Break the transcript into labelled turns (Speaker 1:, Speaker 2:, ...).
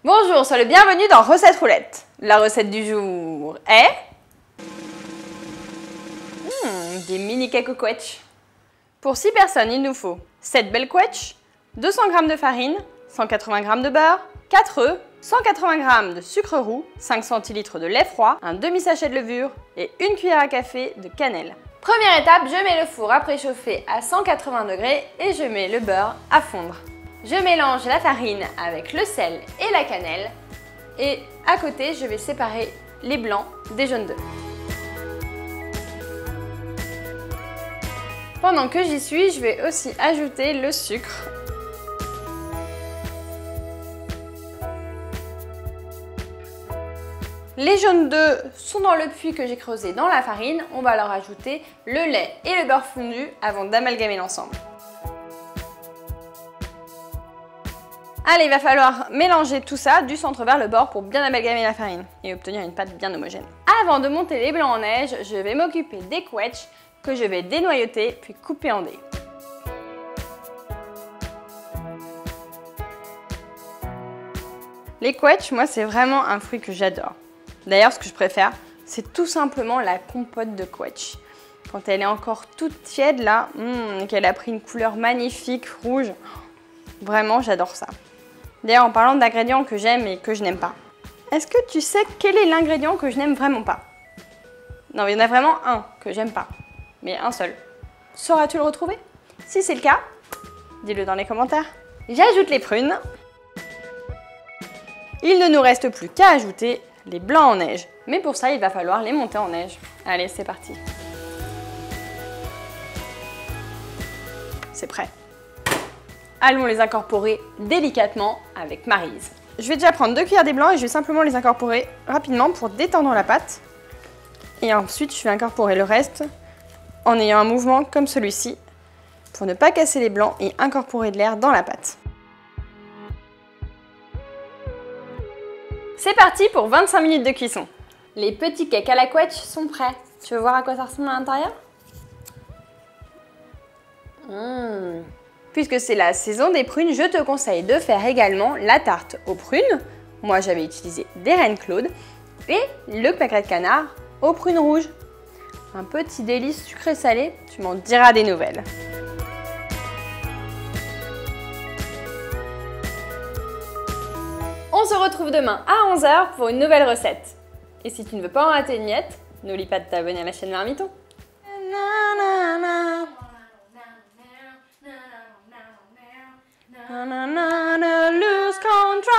Speaker 1: Bonjour, sois le bienvenu dans Recette Roulette. La recette du jour est... des mini cakes au quetch. Pour 6 personnes, il nous faut 7 belles quetch, 200 g de farine, 180 g de beurre, 4 œufs, 180 g de sucre roux, 5 centilitres de lait froid, un demi-sachet de levure et une cuillère à café de cannelle. Première étape, je mets le four à préchauffer à 180 degrés et je mets le beurre à fondre. Je mélange la farine avec le sel et la cannelle et à côté, je vais séparer les blancs des jaunes d'œufs. Pendant que j'y suis, je vais aussi ajouter le sucre. Les jaunes d'œufs sont dans le puits que j'ai creusé dans la farine. On va leur ajouter le lait et le beurre fondu avant d'amalgamer l'ensemble. Allez, il va falloir mélanger tout ça du centre vers le bord pour bien amalgamer la farine et obtenir une pâte bien homogène. Avant de monter les blancs en neige, je vais m'occuper des quetch que je vais dénoyauter puis couper en dés. Les quetch, moi, c'est vraiment un fruit que j'adore. D'ailleurs, ce que je préfère, c'est tout simplement la compote de quetch. Quand elle est encore toute tiède là, qu'elle a pris une couleur magnifique, rouge, vraiment j'adore ça. D'ailleurs, en parlant d'ingrédients que j'aime et que je n'aime pas, est-ce que tu sais quel est l'ingrédient que je n'aime vraiment pas? Non, il y en a vraiment un que j'aime pas, mais un seul. Sauras-tu le retrouver? Si c'est le cas, dis-le dans les commentaires. J'ajoute les prunes. Il ne nous reste plus qu'à ajouter les blancs en neige. Mais pour ça, il va falloir les monter en neige. Allez, c'est parti. C'est prêt. Allons les incorporer délicatement avec Maryse. Je vais déjà prendre 2 cuillères des blancs et je vais simplement les incorporer rapidement pour détendre la pâte. Et ensuite, je vais incorporer le reste en ayant un mouvement comme celui-ci pour ne pas casser les blancs et incorporer de l'air dans la pâte. C'est parti pour 25 minutes de cuisson. Les petits cakes à la quetch sont prêts. Tu veux voir à quoi ça ressemble à l'intérieur? Puisque c'est la saison des prunes, je te conseille de faire également la tarte aux prunes. Moi, j'avais utilisé des Reines Claude et le pâquerette de canard aux prunes rouges. Un petit délice sucré-salé, tu m'en diras des nouvelles. On se retrouve demain à 11 h pour une nouvelle recette. Et si tu ne veux pas en rater une miette, n'oublie pas de t'abonner à la chaîne Marmiton. Lose control.